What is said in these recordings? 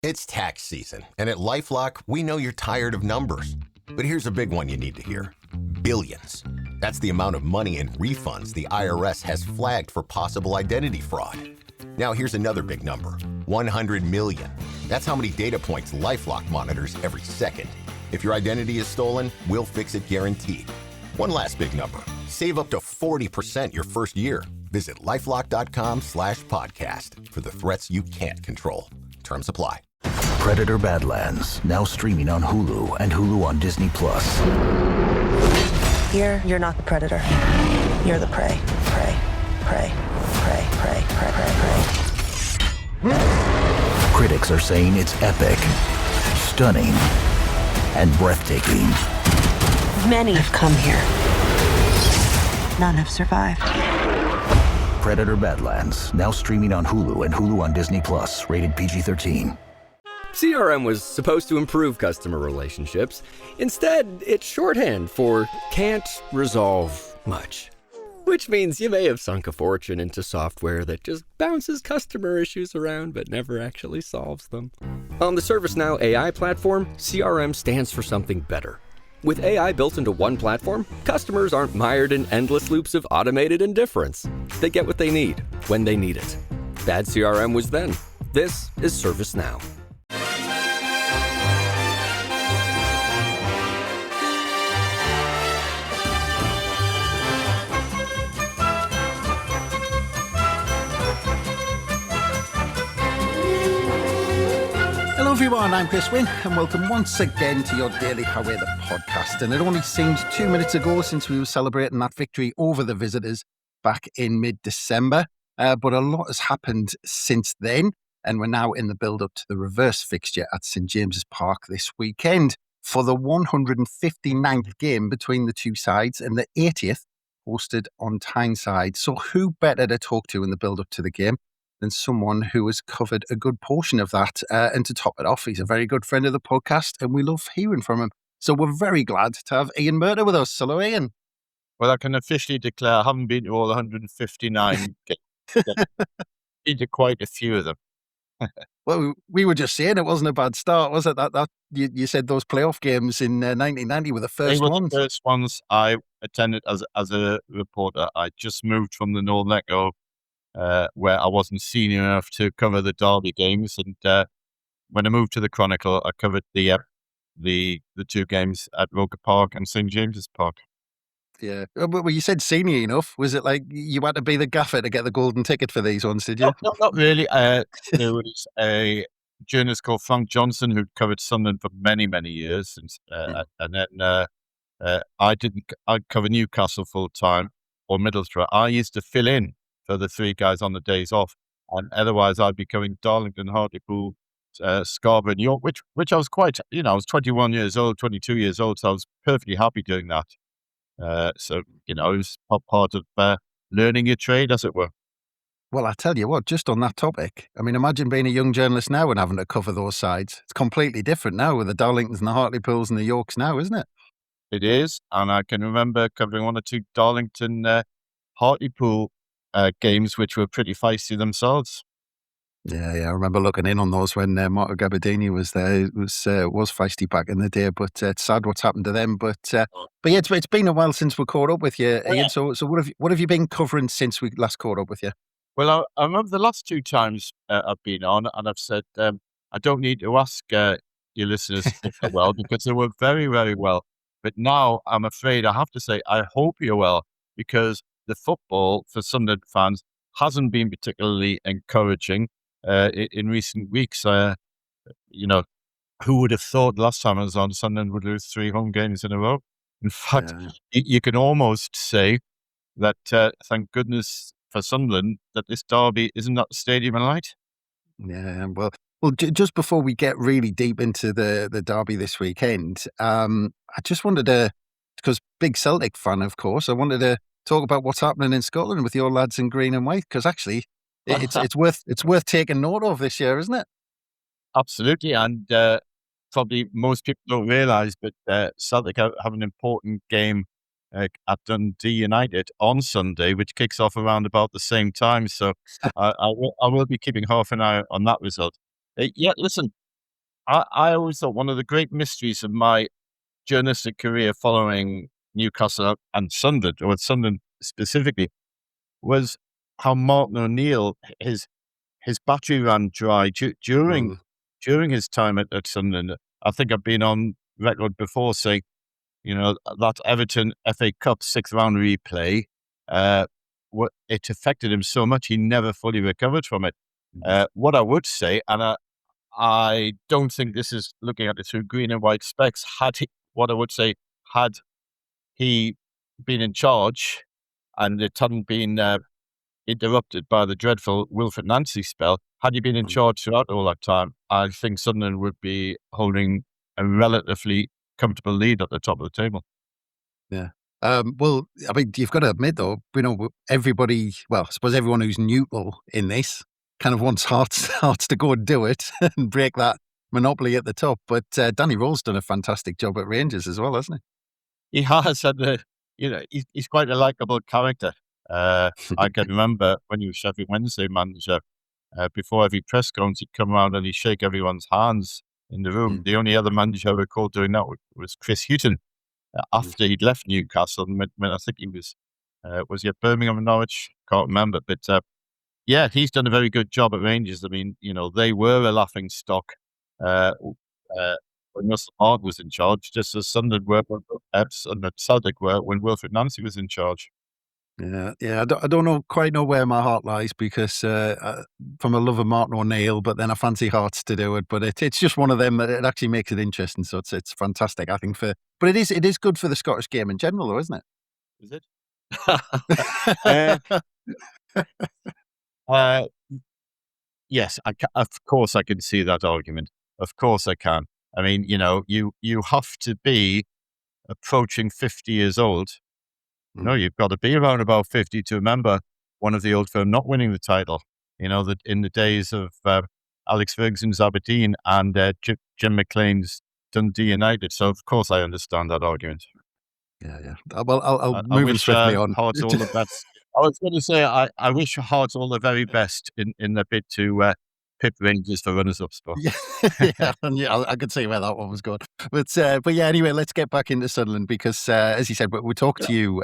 It's tax season, and at LifeLock, we know you're tired of numbers. But here's a big one you need to hear. Billions. That's the amount of money in refunds the IRS has flagged for possible identity fraud. Now here's another big number. 100 million. That's how many data points LifeLock monitors every second. If your identity is stolen, we'll fix it guaranteed. One last big number. Save up to 40% your first year. Visit LifeLock.com/podcast for the threats you can't control. Terms apply. Predator Badlands, now streaming on Hulu and Hulu on Disney+. Here, you're not the predator. You're the prey. Prey. Prey. Prey. Prey. Prey. Prey. Prey. Critics are saying it's epic, stunning, and breathtaking. Many have come here. None have survived. Predator Badlands, now streaming on Hulu and Hulu on Disney+, rated PG-13. CRM was supposed to improve customer relationships. Instead, it's shorthand for can't resolve much. Which means you may have sunk a fortune into software that just bounces customer issues around but never actually solves them. On the ServiceNow AI platform, CRM stands for something better. With AI built into one platform, customers aren't mired in endless loops of automated indifference. They get what they need, when they need it. Bad CRM was then. This is ServiceNow. Hello everyone, I'm Chris Wynn and welcome once again to your Daily How We're the podcast. And it only seems 2 minutes ago since we were celebrating that victory over the visitors back in mid-December. But a lot has happened since then, and we're now in the build-up to the reverse fixture at St James's Park this weekend for the 159th game between the two sides and the 80th hosted on Tyneside. So who better to talk to in the build-up to the game than someone who has covered a good portion of that. And to top it off, he's a very good friend of the podcast and we love hearing from him. So we're very glad to have Ian Murtagh with us. Hello, Ian. Well, I can officially declare I haven't been to all 159 games. Been to quite a few of them. Well, we were just saying it wasn't a bad start, was it? That you said those playoff games in 1990 were the first ones. The first ones I attended as a reporter. I just moved from the Northern Echo, where I wasn't senior enough to cover the derby games, and when I moved to the Chronicle, I covered the two games at Roker Park and St James's Park. Yeah, well, you said senior enough. Was it like you had to be the gaffer to get the golden ticket for these ones? Did you? No, not really. There was a journalist called Frank Johnson who'd covered Sunderland for many years, and then I'd cover Newcastle full time or Middlesbrough. I used to fill in for the three guys on the days off, and otherwise I'd be covering Darlington, Hartlepool, Scarborough, and York, which I was quite, I was 21 years old, 22 years old, so I was perfectly happy doing that. So it was part of learning your trade, as it were. Well, I tell you what, just on that topic, I mean, imagine being a young journalist now and having to cover those sides. It's completely different now with the Darlingtons and the Hartlepools and the Yorks now, isn't it? It is, and I can remember covering one or two Darlington, Hartlepool games, which were pretty feisty themselves. Yeah, I remember looking in on those when Marco Gabardini was there. It was feisty back in the day, but it's sad what's happened to them. But yeah, it's been a while since we caught up with you, Ian. So what have you been covering since we last caught up with you? Well, I remember the last two times I've been on, and I've said I don't need to ask your listeners if they're well, because they were very, very well. But now I'm afraid I have to say I hope you're well, because the football for Sunderland fans hasn't been particularly encouraging in recent weeks. Who would have thought last time I was on, Sunderland would lose 3 home games in a row? In fact, you can almost say that thank goodness for Sunderland that this derby isn't at the Stadium of Light. Yeah, well, just before we get really deep into the derby this weekend, I just wanted to, because big Celtic fan, of course, I wanted to talk about what's happening in Scotland with your lads in green and white, because actually it's worth taking note of this year, isn't it? Absolutely, and probably most people don't realise, but Celtic have an important game at Dundee United on Sunday, which kicks off around about the same time. So I will be keeping half an eye on that result. Listen, I always thought one of the great mysteries of my journalistic career following Newcastle and Sunderland, or Sunderland specifically, was how Martin O'Neill, his battery ran dry during his time at Sunderland. I think I've been on record before saying, that Everton FA Cup 6th round replay, it affected him so much he never fully recovered from it. What I would say, and I don't think this is looking at it through green and white specs, had he been in charge and it hadn't been interrupted by the dreadful Wilfred Nancy spell, had he been in charge throughout all that time, I think Sunderland would be holding a relatively comfortable lead at the top of the table. Yeah. Well, I mean, you've got to admit, though, everybody, well, I suppose everyone who's neutral in this kind of wants Hearts to go and do it and break that monopoly at the top. But Danny Rowe's done a fantastic job at Rangers as well, hasn't he? He has, and he's quite a likable character. I can remember when he was Sheffield Wednesday manager, before every press conference, he'd come around and he'd shake everyone's hands in the room. The only other manager I recall doing that was Chris Hughton, after he'd left Newcastle. When I think he was he at Birmingham and Norwich? Can't remember. But yeah, he's done a very good job at Rangers. I mean, they were a laughing stock when Russell Hart was in charge, just as Sunderland were and Celtic were when Wilfred Nancy was in charge. Yeah. I don't quite know where my heart lies, because from a love of Martin O'Neill, but then I fancy Hearts to do it. But it's just one of them that it actually makes it interesting. So it's fantastic, I think. But it is good for the Scottish game in general, though, isn't it? Is it? Yes, of course I can see that argument. Of course I can. I mean, you have to be approaching 50 years old. You've got to be around about 50 to remember one of the old firm not winning the title. That in the days of Alex Ferguson's Aberdeen and Jim McLean's Dundee United. So of course I understand that argument. Yeah. Well, I'll move swiftly on. Hearts all the best. I was going to say I wish Hearts all the very best in their bid to pip Rangers for runners-up spot. Yeah, I could see where that one was going. But yeah, anyway, let's get back into Sunderland, because as you said, we talked to you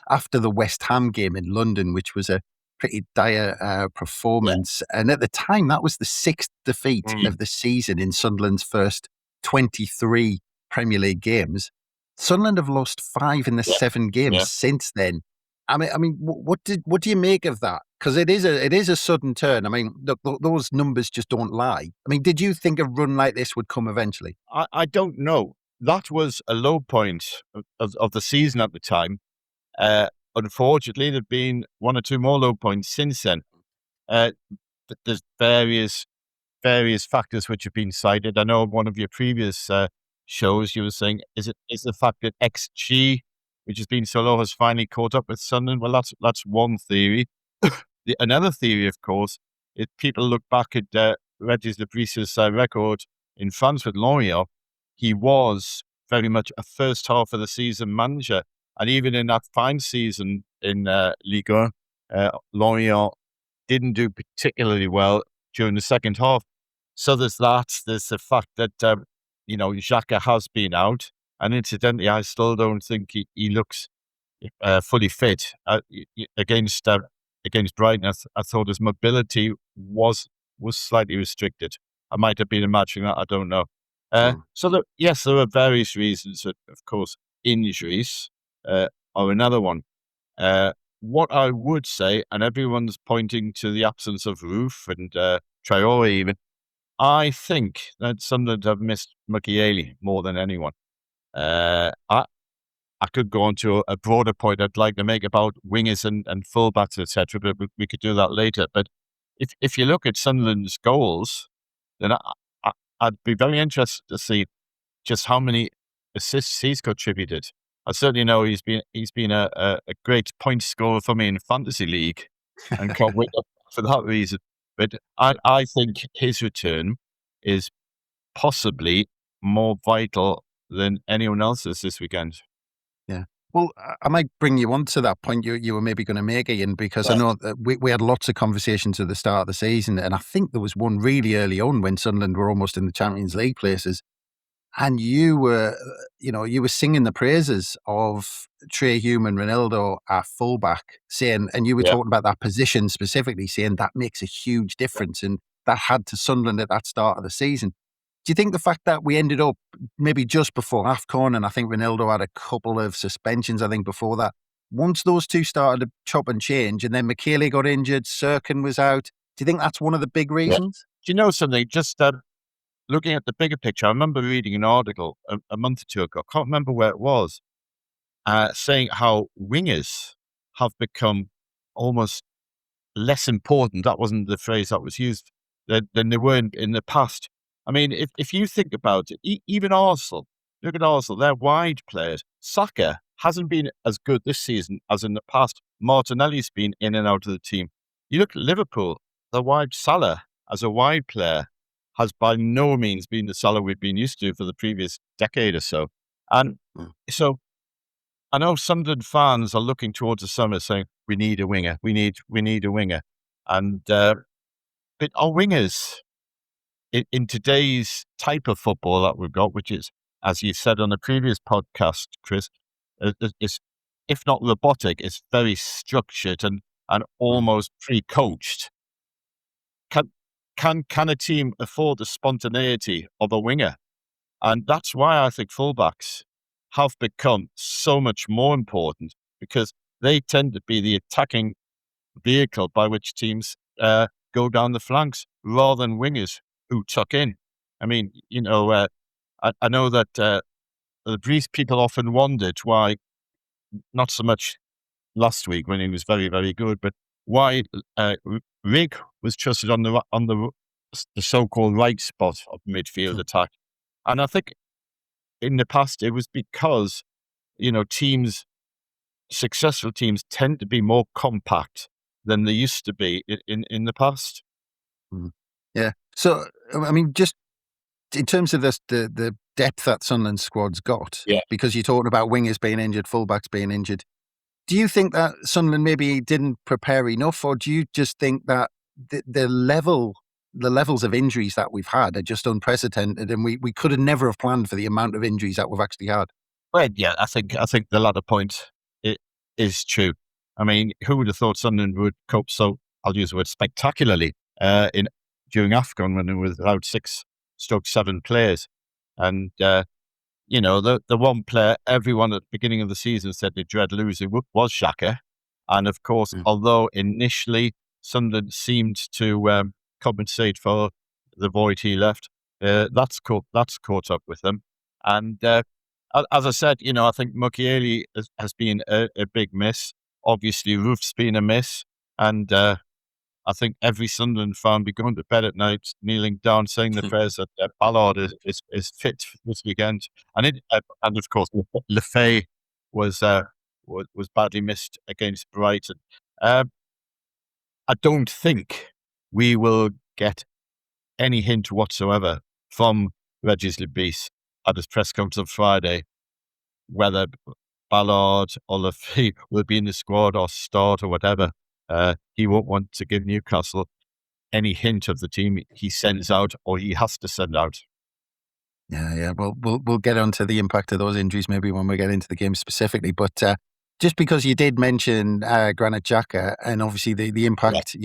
after the West Ham game in London, which was a pretty dire performance. Yeah. And at the time, that was the 6th defeat of the season in Sunderland's first 23 Premier League games. Sunderland have lost 5 in the 7 games since then. I mean, what do you make of that? Because it is a sudden turn. I mean, look, those numbers just don't lie. I mean, did you think a run like this would come eventually? I don't know. That was a low point of the season at the time. Unfortunately, there've been 1 or 2 more low points since then. There's various factors which have been cited. I know one of your previous shows you were saying, is the fact that XG, which has been so low, has finally caught up with Sunderland? Well, that's one theory. Another theory, of course, is people look back at Regis Lebris's record in France with Lorient. He was very much a first half of the season manager. And even in that fine season in Ligue 1, Lorient didn't do particularly well during the second half. So there's that. There's the fact that, Xhaka has been out. And incidentally, I still don't think he looks fully fit. Against Brighton, I thought his mobility was slightly restricted. I might have been imagining that, I don't know. So yes, there are various reasons. Of course, injuries are another one. What I would say, and everyone's pointing to the absence of Roof and Traore even, I think that Sunderland have missed Mukiele more than anyone. I could go on to a broader point I'd like to make about wingers and fullbacks, etc., but we could do that later. But if you look at Sunderland's goals, then I'd be very interested to see just how many assists he's contributed. I certainly know he's been a great point scorer for me in Fantasy League, and can't wait for that reason. But I think his return is possibly more vital than anyone else's this weekend. Yeah. Well, I might bring you on to that point you were maybe going to make, Ian, because I know that we had lots of conversations at the start of the season, and I think there was one really early on when Sunderland were almost in the Champions League places, and you were singing the praises of Trey Hume and Ronaldo at fullback, saying, and you were Yeah. talking about that position specifically, saying that makes a huge difference, and that had to Sunderland at that start of the season. Do you think the fact that we ended up maybe just before AFCON, and I think Ronaldo had a couple of suspensions, I think, before that, once those two started to chop and change, and then McKaylee got injured, Sirkin was out, do you think that's one of the big reasons? Do you know something? Just looking at the bigger picture, I remember reading an article a month or two ago, I can't remember where it was, saying how wingers have become almost less important. That wasn't the phrase that was used than they were in the past. I mean, if you think about it, even Arsenal, look at Arsenal, they're wide players. Saka hasn't been as good this season as in the past. Martinelli's been in and out of the team. You look at Liverpool, the wide Salah as a wide player has by no means been the Salah we've been used to for the previous decade or so. And so I know Sunderland fans are looking towards the summer saying, we need a winger, we need a winger. And but our wingers in today's type of football that we've got, which is, as you said on the previous podcast, Chris, is if not robotic, it's very structured and almost pre-coached. Can a team afford the spontaneity of a winger? And that's why I think fullbacks have become so much more important, because they tend to be the attacking vehicle by which teams go down the flanks rather than wingers who tuck in. I mean, I know that the Greece people often wondered why, not so much last week when he was very, very good, but why Rig was trusted on the so-called right spot of midfield attack. And I think in the past it was because, successful teams tend to be more compact than they used to be in the past. Yeah. So, I mean, just in terms of the depth that Sunderland squad's got, because you're talking about wingers being injured, fullbacks being injured, do you think that Sunderland maybe didn't prepare enough, or do you just think that the levels of injuries that we've had are just unprecedented, and we could have never have planned for the amount of injuries that we've actually had? Well, yeah, I think the latter point is true. I mean, who would have thought Sunderland would cope so, I'll use the word, spectacularly during AFCON when it was without 6-7 players. And, the one player everyone at the beginning of the season said they dread losing was Xhaka. And of course, although initially Sunderland seemed to compensate for the void he left, that's caught up with them. And as I said, I think Mukiele has been a big miss. Obviously, Roof's been a miss. And I think every Sunderland fan be going to bed at night, kneeling down, saying the prayers that Ballard is fit for this weekend. And of course, Lefay was badly missed against Brighton. I don't think we will get any hint whatsoever from Regis Lebis at his press conference on Friday whether Ballard or Lefay will be in the squad or start or whatever. He won't want to give Newcastle any hint of the team he sends out or he has to send out. Yeah. Well, we'll get onto the impact of those injuries maybe when we get into the game specifically. But just because you did mention Granit Xhaka and obviously the impact,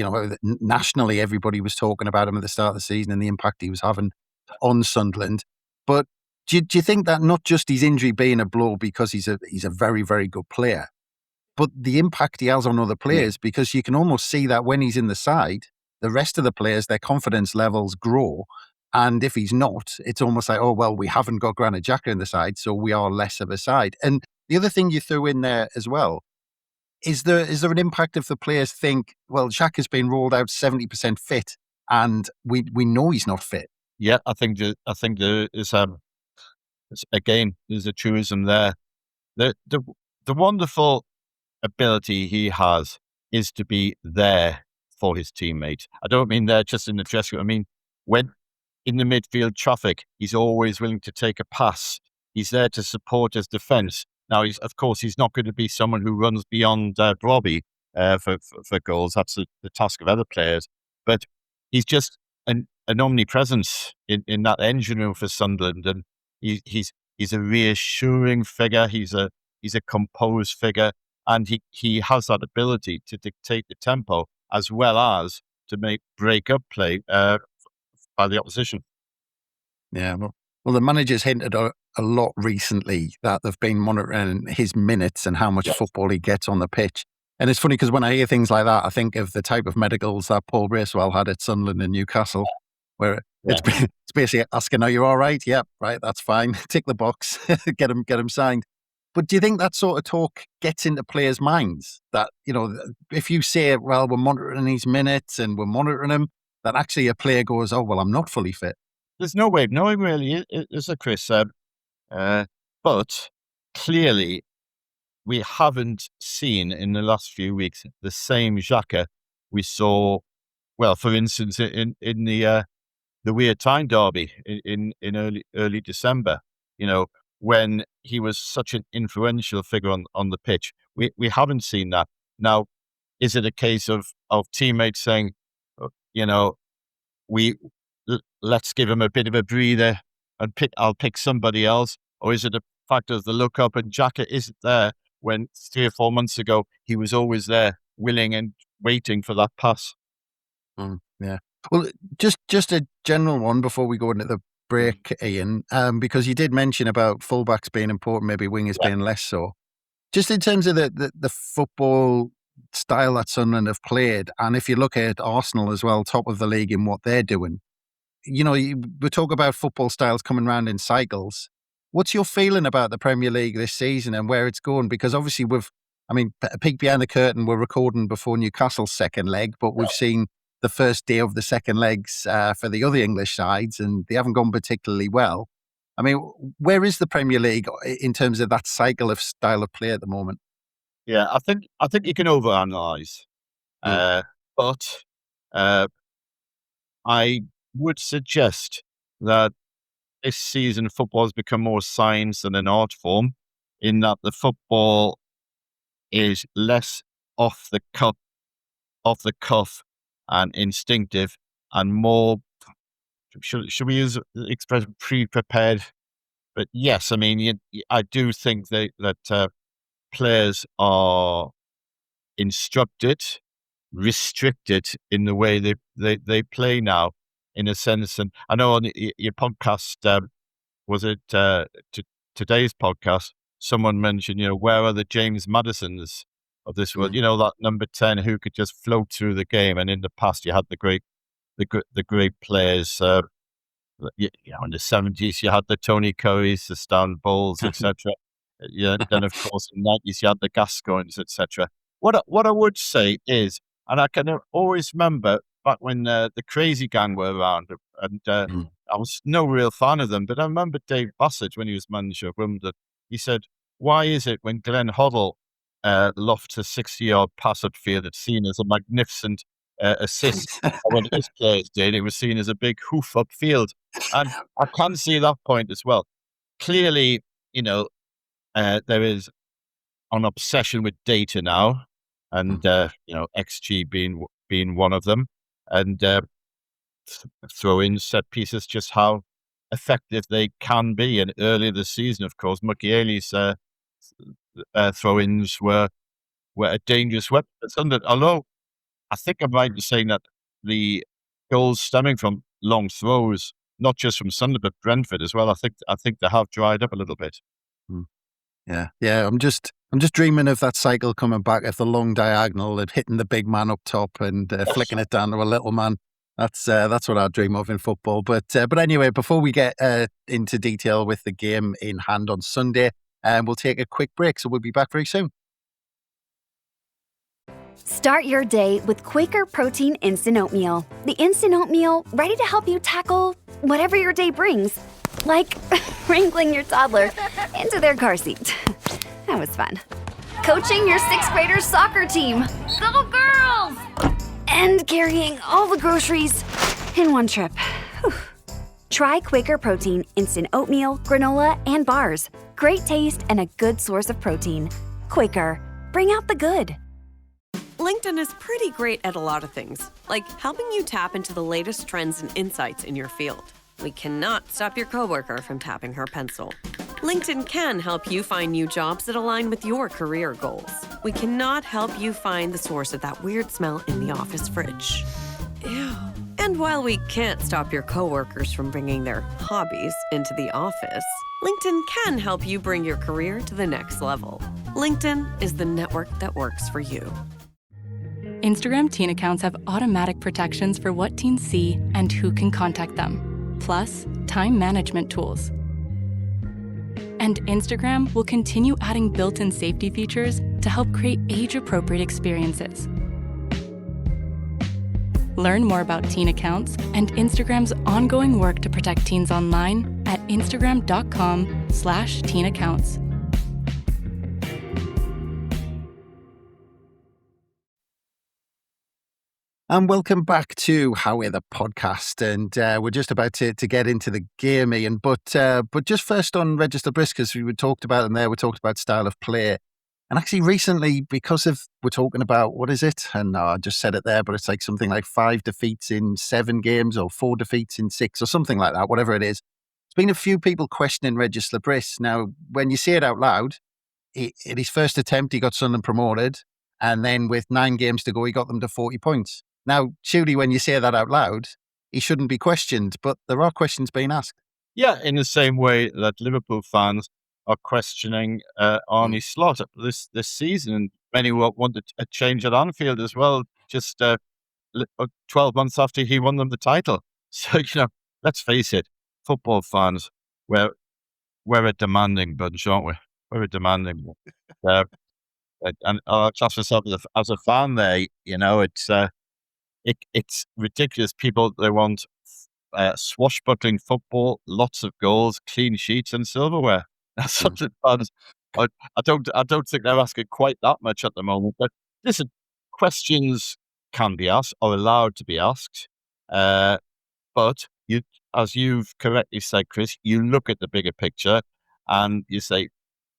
nationally everybody was talking about him at the start of the season and the impact he was having on Sunderland. But do you think that not just his injury being a blow because he's a very, very good player, but the impact he has on other players, because you can almost see that when he's in the side, the rest of the players, their confidence levels grow. And if he's not, it's almost like, oh, well, we haven't got Granit Xhaka in the side, so we are less of a side. And the other thing you threw in there as well, is there an impact if the players think, well, Xhaka's been rolled out 70% fit and we know he's not fit? Yeah, I think there is again, there's a truism there. The wonderful ability he has is to be there for his teammates. I don't mean there just in the dressing room. I mean, when in the midfield traffic, he's always willing to take a pass. He's there to support his defence. Now, of course, he's not going to be someone who runs beyond Robbie for goals. That's the task of other players. But he's just an omnipresence in that engine room for Sunderland, and he's a reassuring figure. He's a composed figure, and he has that ability to dictate the tempo as well as to break up play by the opposition. Yeah, well, the manager's hinted a lot recently that they've been monitoring his minutes and how much football he gets on the pitch. And it's funny because when I hear things like that, I think of the type of medicals that Paul Bracewell had at Sunderland and Newcastle, where it's basically asking, "Are you all right?" "Yeah, right, that's fine." Tick the box, get him signed. But do you think that sort of talk gets into players' minds? That, if you say, "Well, we're monitoring his minutes and we're monitoring him," that actually a player goes, "Oh, well, I'm not fully fit." There's no way of knowing, really, is there, Chris? But clearly, we haven't seen in the last few weeks the same Xhaka we saw. Well, for instance, in the Weird Time derby in early December, when he was such an influential figure on the pitch. We haven't seen that. Now, is it a case of teammates saying, let's give him a bit of a breather and I'll pick somebody else? Or is it a fact of the look up and Xhaka isn't there when 3 or 4 months ago he was always there, willing and waiting for that pass? Yeah. Well, just a general one before we go into the break, Ian, because you did mention about fullbacks being important, maybe wingers being less so. Just in terms of the football style that Sunderland have played, and if you look at Arsenal as well, top of the league in what they're doing, we talk about football styles coming around in cycles. What's your feeling about the Premier League this season and where it's going? Because obviously a peek behind the curtain, we're recording before Newcastle's second leg, but we've seen the first day of the second legs for the other English sides, and they haven't gone particularly well. I mean, where is the Premier League in terms of that cycle of style of play at the moment? Yeah, I think you can overanalyze, but I would suggest that this season football has become more science than an art form, in that the football is less off the cuff and instinctive, and more, should we use the expression pre-prepared? But yes, I mean, I do think that players are instructed, restricted in the way they play now, in a sense. And I know on your podcast, was it today's podcast, someone mentioned, where are the James Maddisons of this world? That number 10 who could just float through the game. And in the past, you had the great players. In the 70s, you had the Tony Currys, the Stan Bowles, etc. Then of course in the 90s, you had the Gascoignes, etc. What I would say is, and I can always remember back when the Crazy Gang were around, and I was no real fan of them, but I remember Dave Bassett, when he was manager of Wimbledon, he said, "Why is it when Glenn Hoddle lofts a 60-yard pass upfield, it's seen as a magnificent assist, and when his players did, it was seen as a big hoof upfield?" And I can see that point as well. Clearly, there is an obsession with data now, and XG being one of them, and throw-in set pieces, just how effective they can be. And earlier this season, of course, Mukiele's throw-ins were a dangerous weapon. Although I think I'm right in saying that the goals stemming from long throws, not just from Sunderland but Brentford as well, I think they have dried up a little bit. Yeah. I'm just dreaming of that cycle coming back, of the long diagonal and hitting the big man up top and flicking it down to a little man. That's what I dream of in football. But anyway, before we get into detail with the game in hand on Sunday, we'll take a quick break. So we'll be back very soon. Start your day with Quaker Protein Instant Oatmeal. The instant oatmeal ready to help you tackle whatever your day brings. Like wrangling your toddler into their car seat. That was fun. Coaching your 6th graders soccer team. Go girls! And carrying all the groceries in one trip. Whew. Try Quaker Protein Instant Oatmeal, Granola, and Bars. Great taste and a good source of protein. Quaker, bring out the good. LinkedIn is pretty great at a lot of things, like helping you tap into the latest trends and insights in your field. We cannot stop your coworker from tapping her pencil. LinkedIn can help you find new jobs that align with your career goals. We cannot help you find the source of that weird smell in the office fridge. Ew. And while we can't stop your coworkers from bringing their hobbies into the office, LinkedIn can help you bring your career to the next level. LinkedIn is the network that works for you. Instagram teen accounts have automatic protections for what teens see and who can contact them, plus time management tools. And Instagram will continue adding built-in safety features to help create age-appropriate experiences. Learn more about teen accounts and Instagram's ongoing work to protect teens online at instagram.com/teen accounts. And welcome back to How We're the podcast. And we're just about to get into the game, Ian. But just first on Register Brisk, because we talked about them there, we talked about style of play. And actually recently, because of, we're talking about, what is it? And I just said it there, but it's like something like 5 defeats in 7 games or 4 defeats in 6 or something like that, whatever it is. There's been a few people questioning Register Brisk. Now, when you say it out loud, in his first attempt, he got Sunderland promoted. And then with 9 games to go, he got them to 40 points. Now, surely when you say that out loud, he shouldn't be questioned, but there are questions being asked. Yeah, in the same way that Liverpool fans are questioning Arne Slot this season, and many wanted a change at Anfield as well, just 12 months after he won them the title. So, let's face it, football fans, we're a demanding bunch, aren't we? We're a demanding bunch. And I'll class myself as a fan there, it's ridiculous. People, they want swashbuckling football, lots of goals, clean sheets, and silverware. That's something fans. I don't think they're asking quite that much at the moment. But listen, questions can be asked, or allowed to be asked. But you, as you've correctly said, Chris, you look at the bigger picture, and you say,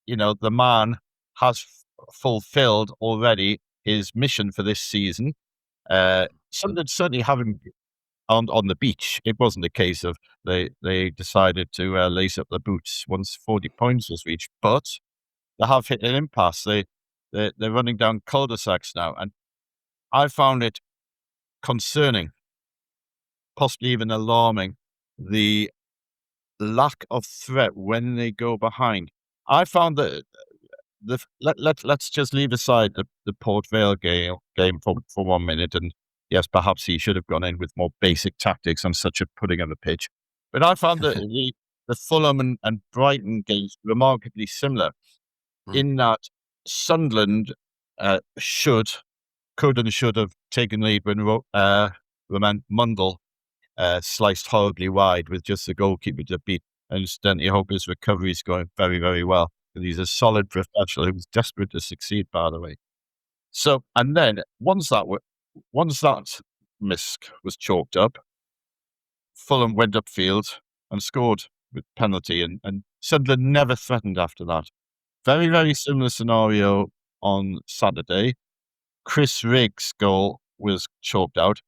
the man has fulfilled already his mission for this season. Sunderland certainly haven't on the beach. It wasn't a case of they decided to lace up the boots once 40 points was reached, but they have hit an impasse. They're running down cul-de-sacs now, and I found it concerning, possibly even alarming, the lack of threat when they go behind. I found that let's just leave aside the Port Vale game for 1 minute, and yes, perhaps he should have gone in with more basic tactics on such a pudding of a pitch. But I found that the Fulham and Brighton games remarkably similar in that Sunderland could and should have taken lead when Roman Mundell sliced horribly wide with just the goalkeeper to beat. And incidentally, I hope his recovery is going very, very well. He's a solid professional who's desperate to succeed, by the way. So, and then once that miss was chalked up, Fulham went upfield and scored with penalty, and Sunderland never threatened after that. Very, very similar scenario on Saturday. Chris Riggs' goal was chalked out.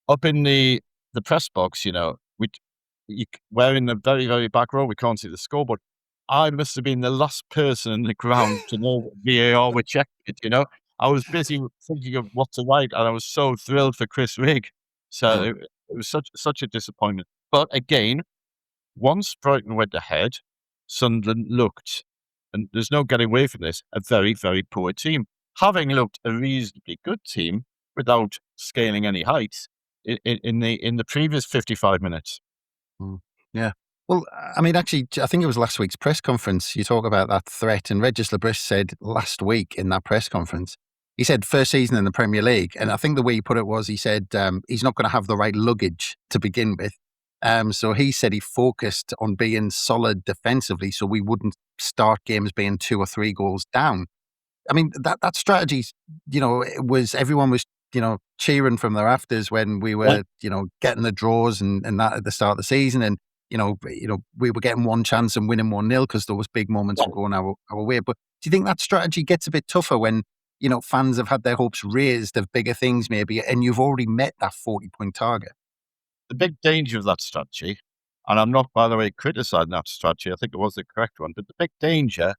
Up in the press box, we're in the very, very back row. We can't see the scoreboard. I must have been the last person in the ground to know VAR would check it, I was busy thinking of what to write, and I was so thrilled for Chris Rigg. So it was such a disappointment. But again, once Brighton went ahead, Sunderland looked, and there's no getting away from this, a very, very poor team. Having looked a reasonably good team without scaling any heights in the previous 55 minutes. Yeah. Well, I mean, actually, I think it was last week's press conference. You talk about that threat, and Register Brisk said last week in that press conference, he said first season in the Premier League. And I think the way he put it was, he said he's not going to have the right luggage to begin with. So he said he focused on being solid defensively so we wouldn't start games being 2 or 3 goals down. I mean, that strategy, everyone was, cheering from the rafters when we were, getting the draws and that at the start of the season. And, we were getting one chance and winning 1-0 because those big moments were going our way. But do you think that strategy gets a bit tougher when, fans have had their hopes raised of bigger things maybe, and you've already met that 40-point target? The big danger of that strategy, and I'm not, by the way, criticising that strategy, I think it was the correct one, but the big danger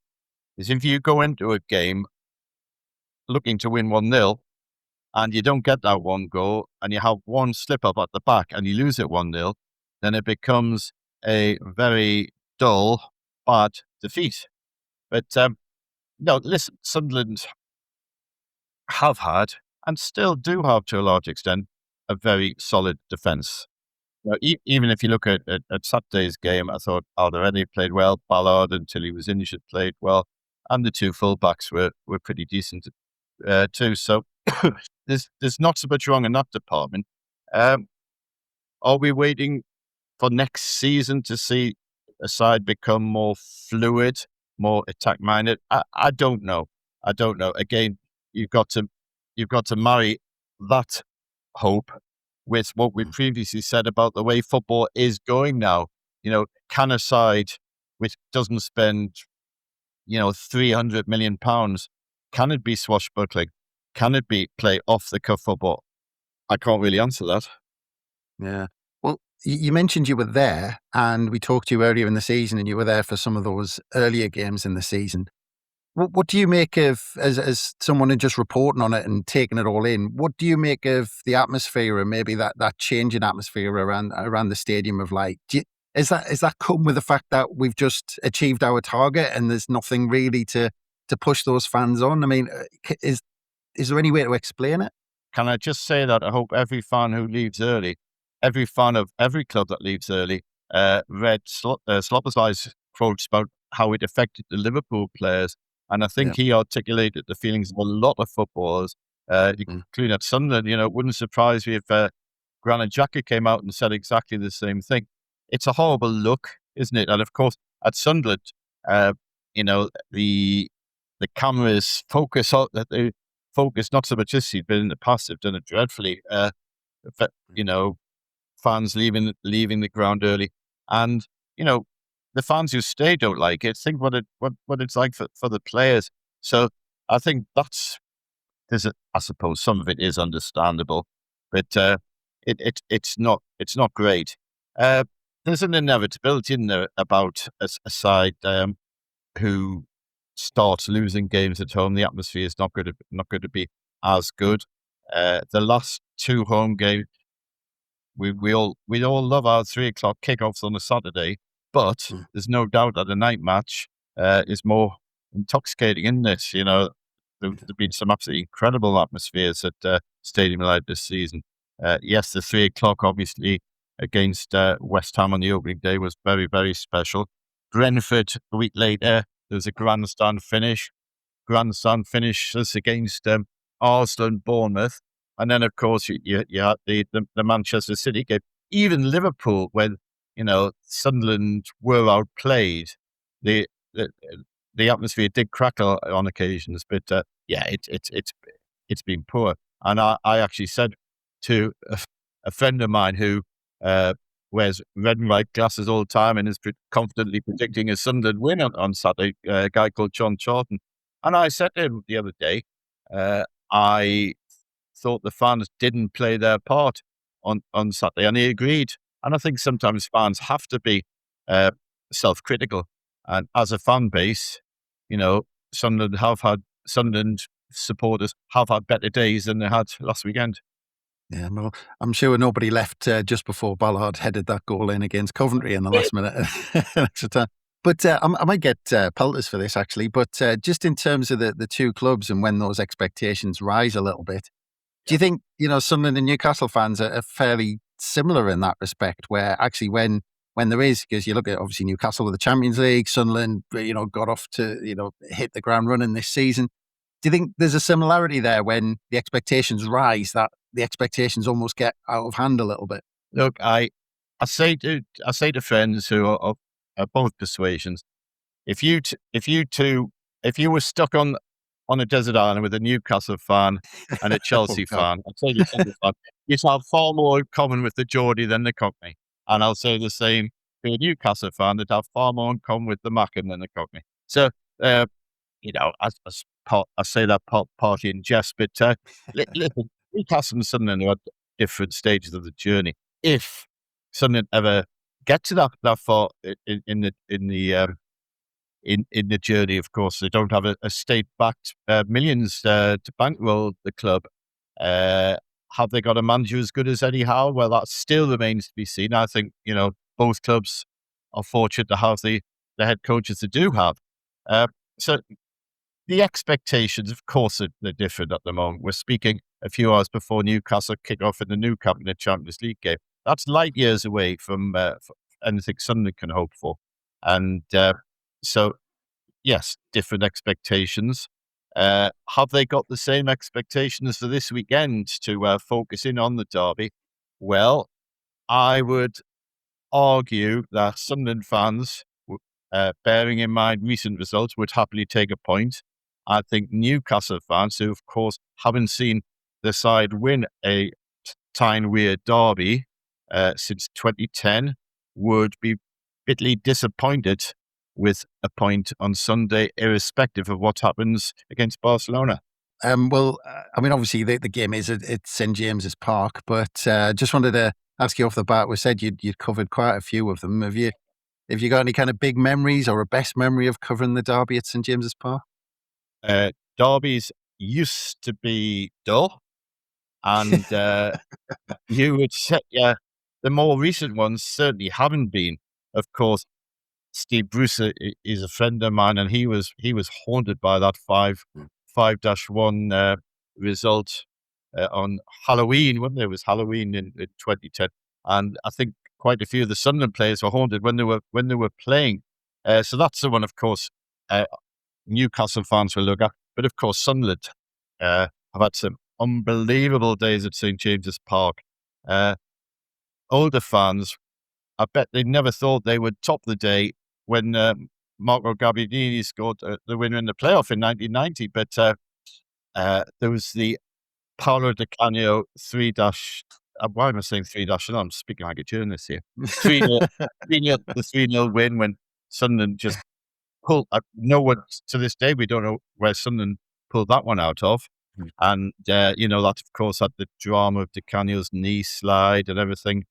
is if you go into a game looking to win 1-0 and you don't get that one goal and you have one slip up at the back and you lose it 1-0, then it becomes a very dull, bad defeat. But no, listen, Sunderland have had and still do have to a large extent a very solid defence. Even if you look at Saturday's game, I thought Alderweireld played well. Ballard, until he was injured, played well, and the two fullbacks were pretty decent too. So there's not so much wrong in that department. Are we waiting for next season to see a side become more fluid, more attack minded? I don't know. Again, you've got to marry that hope with what we previously said about the way football is going now. Can a side which doesn't spend, £300 million, can it be swashbuckling? Can it be play off the cuff football? I can't really answer that. Yeah. Well, you mentioned you were there, and we talked to you earlier in the season, and you were there for some of those earlier games in the season. What do you make of, as someone who's just reporting on it and taking it all in, what do you make of the atmosphere and maybe that change in atmosphere around the Stadium of Light? Is that come with the fact that we've just achieved our target and there's nothing really to push those fans on? I mean, is there any way to explain it? Can I just say that I hope every fan who leaves early, every fan of every club that leaves early, read Sloppersly's quotes about how it affected the Liverpool players. And I think he articulated the feelings of a lot of footballers, including at Sunderland. It wouldn't surprise me if Granit Xhaka came out and said exactly the same thing. It's a horrible look, isn't it? And of course, at Sunderland, the cameras focus not so much this season, but in the past they've done it dreadfully. Fans leaving the ground early, and the fans who stay don't like it. Think what it's like for the players. So I think I suppose some of it is understandable, but it's not great. There's an inevitability in there about a side who starts losing games at home. The atmosphere is not going to be as good. The last two home games, we all love our 3:00 kickoffs on a Saturday. But there's no doubt that the night match is more intoxicating, isn't it? There've been some absolutely incredible atmospheres at Stadium of Light this season. Yes, the 3:00 obviously against West Ham on the opening day was very, very special. Brentford a week later, there was a grandstand finish. Grandstand finishes against Arsenal and Bournemouth. And then, of course, you had the Manchester City game. Even Liverpool, when Sunderland were outplayed, the atmosphere did crackle on occasions, but it's been poor. And I actually said to a friend of mine who wears red and white glasses all the time and is confidently predicting a Sunderland win on Saturday, a guy called John Charlton, and I said to him the other day, I thought the fans didn't play their part on Saturday, and he agreed. And I think sometimes fans have to be self-critical. And as a fan base, Sunderland supporters have had better days than they had last weekend. Yeah, well, I'm sure nobody left just before Ballard headed that goal in against Coventry in the last minute extra time. But I might get pelters for this, actually. But just in terms of the two clubs and when those expectations rise a little bit, do you think, Sunderland and Newcastle fans are fairly similar in that respect, where actually when there is, because you look at obviously Newcastle with the Champions League, Sunderland, got off to, hit the ground running this season. Do you think there's a similarity there when the expectations rise, that the expectations almost get out of hand a little bit? Look, I say to friends who are both persuasions, if you were stuck on a desert island with a Newcastle fan and a Chelsea fan, I'd say you'd have far more in common with the Geordie than the Cockney. And I'll say the same be a Newcastle fan, they'd have far more in common with the Mackem than the Cockney. So, I say that partly in jest, but listen, Newcastle and Sunderland are at different stages of the journey. If Sunderland ever get to that far in the journey, of course, they don't have a state-backed millions to bankroll the club. Have they got a manager as good as Eddie Howe? Well, that still remains to be seen. I think, both clubs are fortunate to have the head coaches they do have. So the expectations, of course, they're different at the moment. We're speaking a few hours before Newcastle kick off in the new cup in the Champions League game. That's light years away from anything Sunderland can hope for. And so, yes, different expectations. Have they got the same expectations for this weekend to focus in on the derby? Well, I would argue that Sunderland fans, bearing in mind recent results, would happily take a point. I think Newcastle fans, who of course haven't seen the side win a Tyne-Wear derby since 2010, would be bitterly disappointed with a point on Sunday, irrespective of what happens against Barcelona. Obviously the game is at St James's Park, but just wanted to ask you off the bat. We said you'd covered quite a few of them. Have you got any kind of big memories or a best memory of covering the derby at St James's Park? Derbies used to be dull, and you would say, the more recent ones certainly haven't been. Of course, Steve Bruce is a friend of mine, and he was haunted by that 5-1 result on Halloween, wasn't it? It was Halloween in 2010, and I think quite a few of the Sunderland players were haunted when they were playing. So that's the one, of course, Newcastle fans will look at. But of course, Sunderland have had some unbelievable days at St James's Park. Older fans, I bet they never thought they would top the day when Marco Gabbiadini scored the winner in the playoff in 1990. But there was the Paolo Di Canio 3-. Why am I saying 3-? I'm speaking like a journalist here. 3-0, the 3-0 win when Sunderland just pulled. No one to this day, we don't know where Sunderland pulled that one out of. And that of course had the drama of Di Canio's knee slide and everything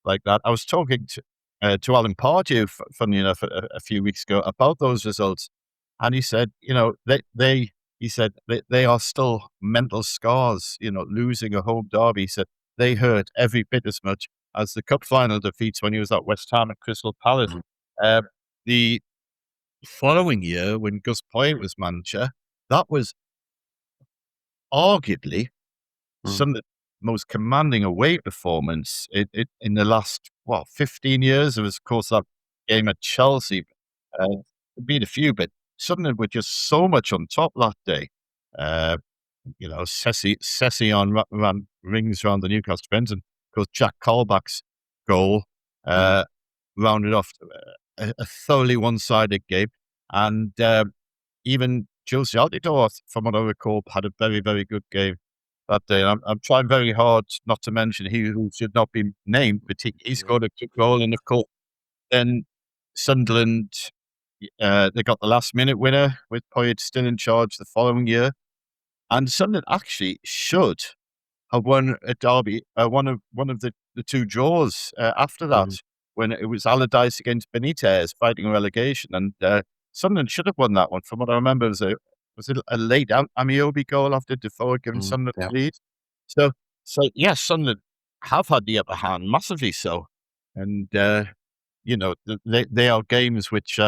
like that. I was talking to Alan Pardew, funny enough, a few weeks ago about those results, and he said, they are still mental scars. Losing a home derby, he said they hurt every bit as much as the cup final defeats when he was at West Ham and Crystal Palace. The following year, when Gus Poyet was manager, that was arguably some of the most commanding away performance in the last 15 years. There was, of course, that game at Chelsea. Beat a few, but Sunderland were just so much on top that day. Session ran rings around the Newcastle fence, and of course Jack Colback's goal rounded off a thoroughly one-sided game. And even Josie Altidore, from what I recall, had a very, very good game that day. And I'm trying very hard not to mention he who should not be named, but he scored a good goal. And of course, then Sunderland, they got the last-minute winner with Poyet still in charge the following year. And Sunderland actually should have won a derby, one of the two draws after that, when it was Allardyce against Benitez fighting relegation. And Sunderland should have won that one. From what I remember, was it a late Amiobi goal after Defoe had given Sunderland the lead? So yes, Sunderland have had the upper hand, massively so. And, they are games which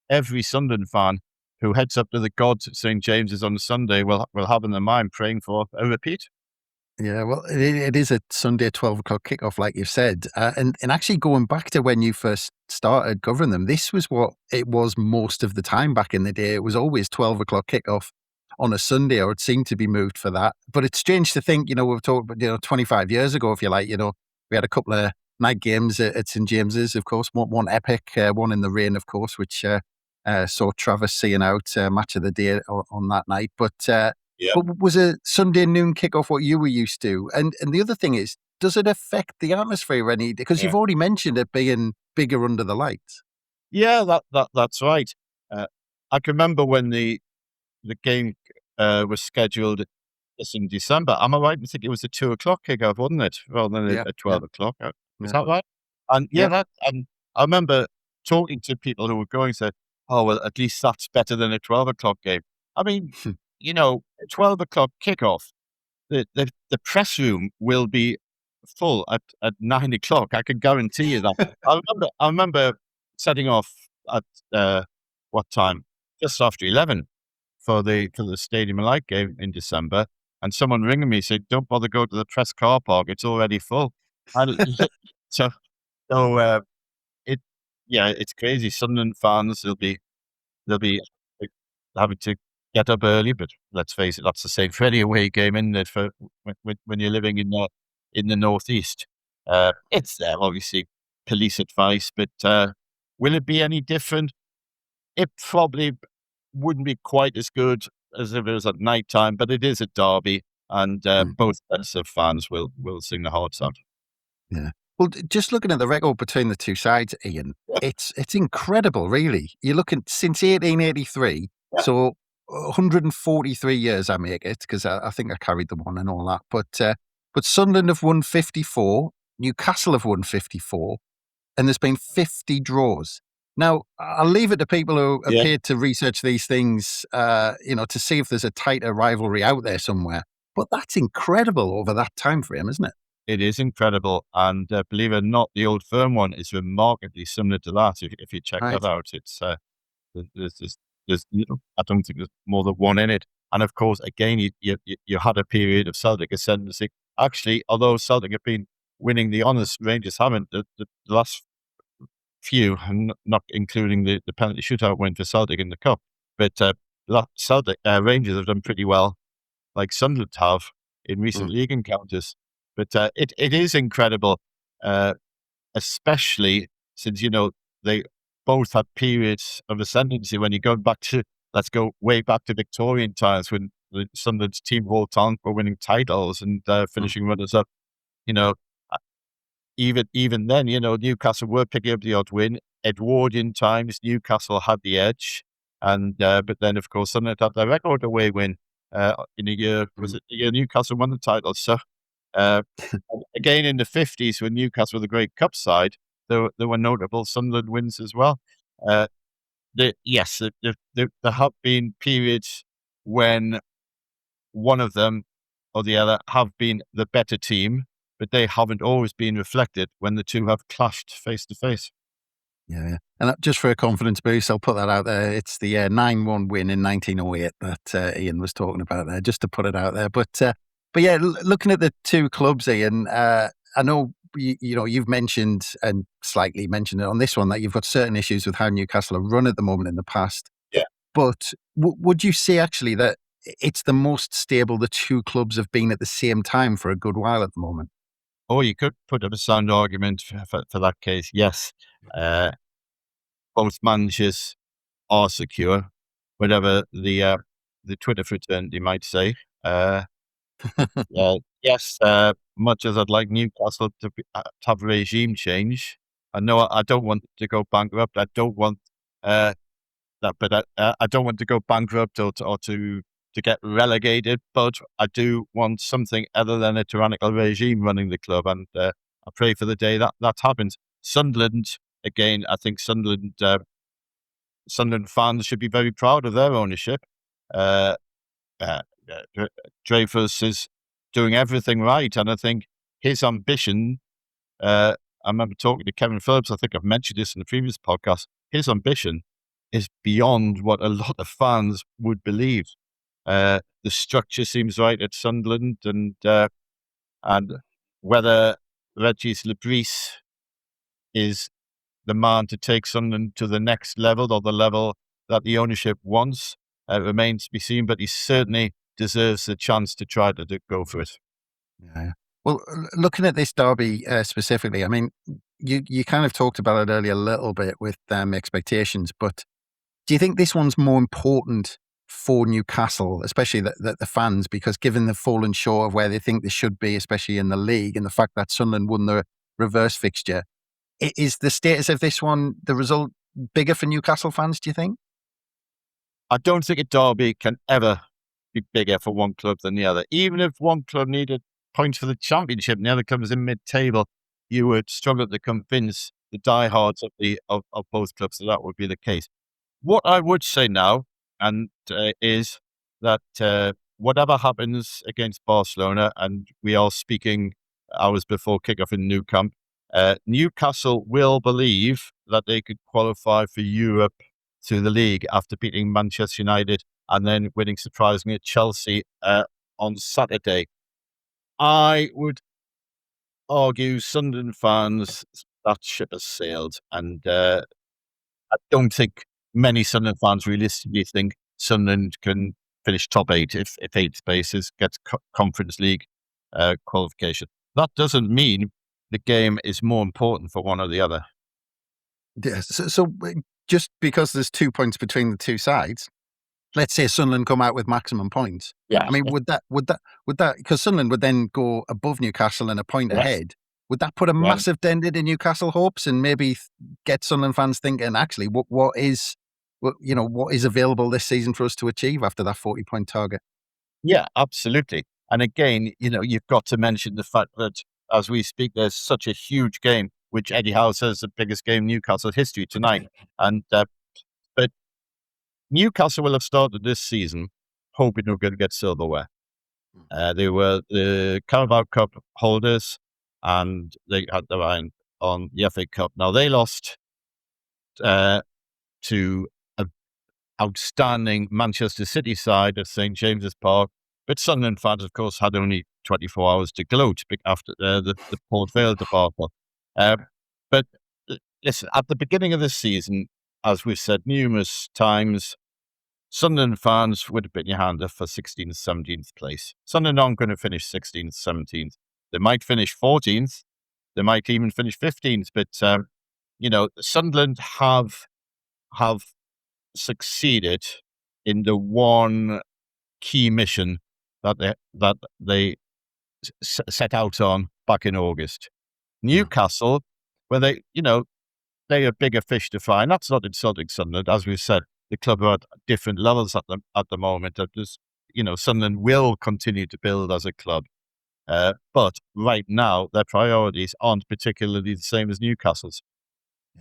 every Sunderland fan who heads up to the gods at St James's on Sunday will have in their mind praying for a repeat. Yeah, well, it is a Sunday 12 o'clock kickoff, like you've said. And actually going back to when you first started covering them, this was what it was most of the time back in the day. It was always 12 o'clock kickoff on a Sunday, or it seemed to be moved for that. But it's strange to think, we've talked about, 25 years ago, if you like, we had a couple of night games at St James's, of course, one epic, one in the rain, of course, which saw Travis seeing out match of the day on that night. But was a Sunday noon kickoff what you were used to? And the other thing is, does it affect the atmosphere any? Because you've already mentioned it being bigger under the lights. Yeah, that's right. I can remember when the game was scheduled this in December. Am I right? I think it was a 2:00 kickoff, wasn't it, rather than Yeah, a yeah, 12:00? Is yeah, that right? And yeah, yeah. that and I remember talking to people who were going, said, "Oh well, at least that's better than a 12:00 game." I mean, a 12:00 kickoff. The press room will be full at 9:00. I can guarantee you that. I remember setting off at what time? Just after 11 for the Stadium of Light game in December, and someone ringing me said, "Don't bother go to the press car park; it's already full." And so, so it yeah, it's crazy. Sunderland fans, they'll be like, having to get up early, but let's face it, that's the same for any away game, isn't it? For when you're living in the northeast, it's there obviously police advice, but will it be any different? It probably wouldn't be quite as good as if it was at night time, but it is a derby, and both sets of fans will sing the hearts out. Yeah. Well, just looking at the record between the two sides, Ian, it's incredible, really. You're looking since 1883, so 143 years I make it, because I think I carried the one and all that. But Sunderland have won 54, Newcastle have won 54, and there's been 50 draws. Now, I'll leave it to people who are Yeah. paid to research these things, to see if there's a tighter rivalry out there somewhere. But that's incredible over that time frame, isn't it? It is incredible, and believe it or not, the Old Firm one is remarkably similar to that. If you check Right. that out, it's there's I don't think there's more than one in it. And of course, again, you had a period of Celtic ascendancy. Actually, although Celtic have been winning the honours, Rangers haven't. The last few, and not including the penalty shootout win for Celtic in the cup, but Celtic Rangers have done pretty well, like Sunderland have in recent league encounters. But it is incredible, especially since they both had periods of ascendancy. When you go back to, let's go way back to Victorian times, when the Sunderland's team whole talent were winning titles and finishing runners up. You know, uh, even then, Newcastle were picking up the odd win. Edwardian times, Newcastle had the edge, and but then of course Sunderland had their record away win in a year. Was it the year Newcastle won the title? So. Uh, Again, in the 50s, when Newcastle were the great cup side, there were notable Sunderland wins as well. Yes, there have been periods when one of them or the other have been the better team, but they haven't always been reflected when the two have clashed face to face. Yeah. And just for a confidence boost, I'll put that out there. It's the 9-1 win in 1908 that Ian was talking about there, just to put it out there. But yeah, looking at the two clubs, Ian, I know you've mentioned and slightly mentioned it on this one that you've got certain issues with how Newcastle are run at the moment in the past. Yeah. But would you say actually that it's the most stable the two clubs have been at the same time for a good while at the moment? Oh, you could put up a sound argument for that case. Yes, both managers are secure, whatever the Twitter fraternity might say. Yes, much as I'd like Newcastle to have regime change, I know I don't want to go bankrupt. I don't want that, but I don't want to go bankrupt or to get relegated. But I do want something other than a tyrannical regime running the club, and I pray for the day that happens. Sunderland, again, I think Sunderland fans should be very proud of their ownership. Dreyfus is doing everything right, and I think his ambition. I remember talking to Kevin Phillips. I think I've mentioned this in the previous podcast. His ambition is beyond what a lot of fans would believe. The structure seems right at Sunderland, and whether Regis Lebris is the man to take Sunderland to the next level or the level that the ownership wants remains to be seen. But he certainly deserves the chance to try to go for it. Yeah. Well, looking at this derby specifically, I mean, you kind of talked about it earlier a little bit with expectations, but do you think this one's more important for Newcastle, especially the fans, because given they've fallen short of where they think they should be, especially in the league, and the fact that Sunderland won the reverse fixture, Is the status of this one, the result, bigger for Newcastle fans, do you think? I don't think a derby can ever be bigger for one club than the other. Even if one club needed points for the championship and the other club was in mid-table, you would struggle to convince the diehards of both clubs that would be the case. What I would say now is that whatever happens against Barcelona, and we are speaking hours before kickoff in Nou Camp, Newcastle will believe that they could qualify for Europe through the league after beating Manchester United and then winning surprisingly at Chelsea on Saturday. I would argue Sunderland fans, that ship has sailed, and I don't think many Sunderland fans realistically think Sunderland can finish top 8 if 8th spaces gets Conference League qualification. That doesn't mean the game is more important for one or the other. Yeah, so just because there's 2 points between the two sides, let's say Sunderland come out with maximum points. Yeah. I mean, would that because Sunderland would then go above Newcastle and a point ahead. Would that put a massive dent into Newcastle hopes and maybe get Sunderland fans thinking, actually, what is available this season for us to achieve after that 40-point target? Yeah, absolutely. And again, you've got to mention the fact that as we speak, there's such a huge game, which Eddie Howe says the biggest game in Newcastle history tonight. And but Newcastle will have started this season hoping they're going to get silverware. They were the Carabao Cup holders, and they had their eye on the FA Cup. Now, they lost to an outstanding Manchester City side at St. James's Park, but Sunderland fans, of course, had only 24 hours to gloat after the Port Vale debacle. But listen, at the beginning of the season, as we've said numerous times, Sunderland fans would have been your hand up for 16th, 17th place. Sunderland aren't going to finish 16th, 17th. They might finish 14th. They might even finish 15th. But, Sunderland have succeeded in the one key mission that they set out on back in August. Newcastle, where they are bigger fish to fry. And that's not insulting Sunderland. As we've said, the club are at different levels at the moment. Sunderland will continue to build as a club. But right now, their priorities aren't particularly the same as Newcastle's.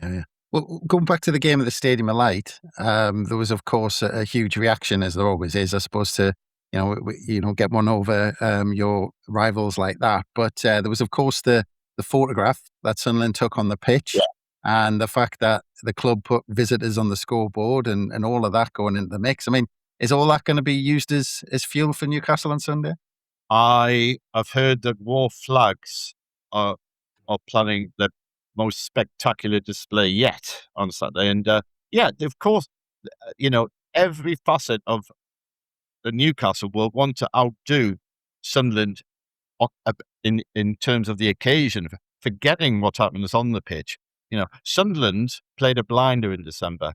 Yeah. Well, going back to the game at the Stadium of Light, there was, of course, a huge reaction, as there always is, I suppose, to get one over your rivals like that. But there was, of course, the photograph that Sunderland took on the pitch, and the fact that the club put visitors on the scoreboard and all of that going into the mix. I mean, is all that going to be used as fuel for Newcastle on Sunday? I have heard that War Flags are planning the most spectacular display yet on Saturday. And of course, every facet of the Newcastle will want to outdo Sunderland in terms of the occasion, forgetting what happens on the pitch. Sunderland played a blinder in December.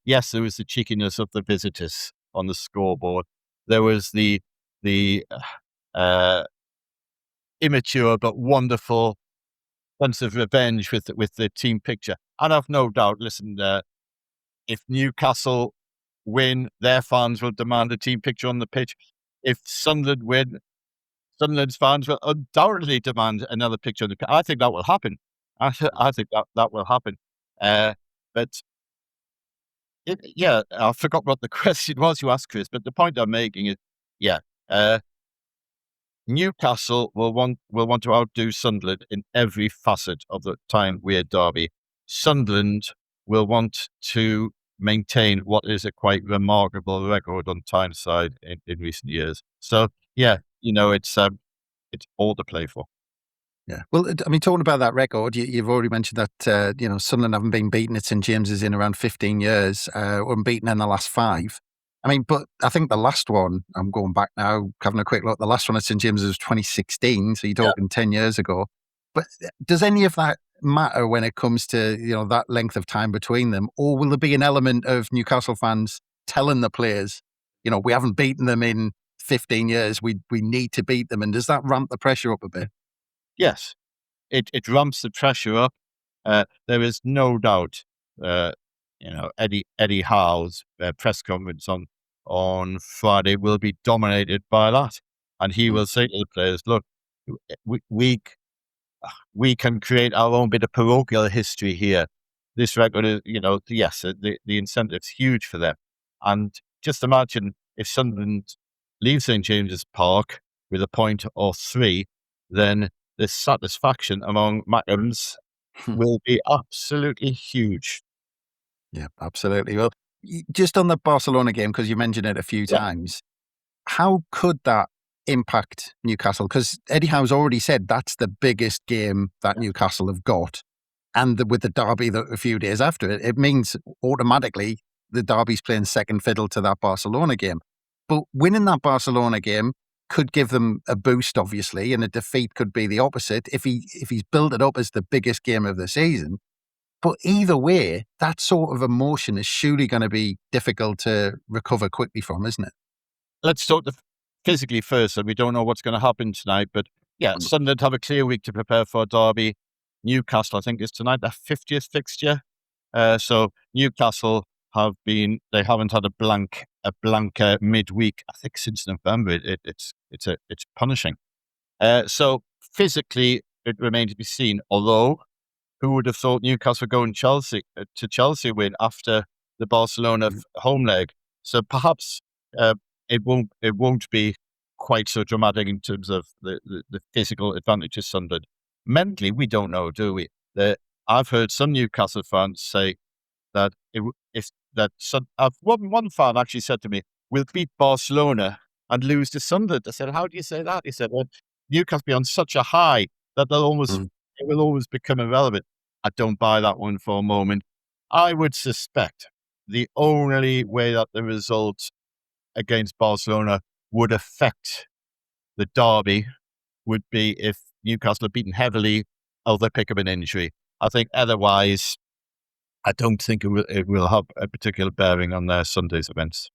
Yes, there was the cheekiness of the visitors on the scoreboard. There was the immature but wonderful sense of revenge with the team picture. And I've no doubt, listen, if Newcastle win, their fans will demand a team picture on the pitch. If Sunderland win, Sunderland's fans will undoubtedly demand another picture on the pitch. I think that will happen. I think that will happen. But I forgot what the question was you asked, Chris, but the point I'm making is, Newcastle will want to outdo Sunderland in every facet of the time weird derby. Sunderland will want to maintain what is a quite remarkable record on Tyneside in recent years. So it's all to play for. Yeah. Well, I mean, talking about that record, you've already mentioned that, Sunderland haven't been beaten at St James's in around 15 years, unbeaten in the last 5. I mean, but I think the last one, I'm going back now, having a quick look, the last one at St James's was 2016, so you're talking 10 years ago. But does any of that matter when it comes to, that length of time between them? Or will there be an element of Newcastle fans telling the players, we haven't beaten them in 15 years, we need to beat them? And does that ramp the pressure up a bit? Yes, it ramps the pressure up. There is no doubt, Eddie Howe's press conference on Friday will be dominated by that. And he will say to the players, look, we can create our own bit of parochial history here. This record is, yes, the incentive's huge for them. And just imagine if Sunderland leaves St. James's Park with a point or 3, then the satisfaction among Mackems will be absolutely huge. Yeah, absolutely. Well, just on the Barcelona game, because you mentioned it a few times, how could that impact Newcastle? Because Eddie Howe's already said that's the biggest game that Newcastle have got. And with the derby a few days after it, it means automatically the derby's playing second fiddle to that Barcelona game. But winning that Barcelona game could give them a boost, obviously, and a defeat could be the opposite if he's built it up as the biggest game of the season. But either way, that sort of emotion is surely going to be difficult to recover quickly from, isn't it? Let's talk physically first, and we don't know what's going to happen tonight. But yeah, Sunderland have a clear week to prepare for a derby. Newcastle, I think, is tonight their 50th fixture. So Newcastle they haven't had a blank midweek, I think, since November. It's punishing. So physically, it remains to be seen. Although, who would have thought Newcastle going to Chelsea win after the Barcelona home leg? So perhaps it won't be quite so dramatic in terms of the physical advantage of Sunderland. Mentally, we don't know, do we? I've heard some Newcastle fans say that one fan actually said to me, "We'll beat Barcelona and lose to Sunderland." I said, "How do you say that?" He said, "Well, Newcastle be on such a high that it will always become irrelevant." I don't buy that one for a moment. I would suspect the only way that the result against Barcelona would affect the derby would be if Newcastle are beaten heavily or they pick up an injury. I think otherwise, I don't think it will have a particular bearing on their Sunday's events.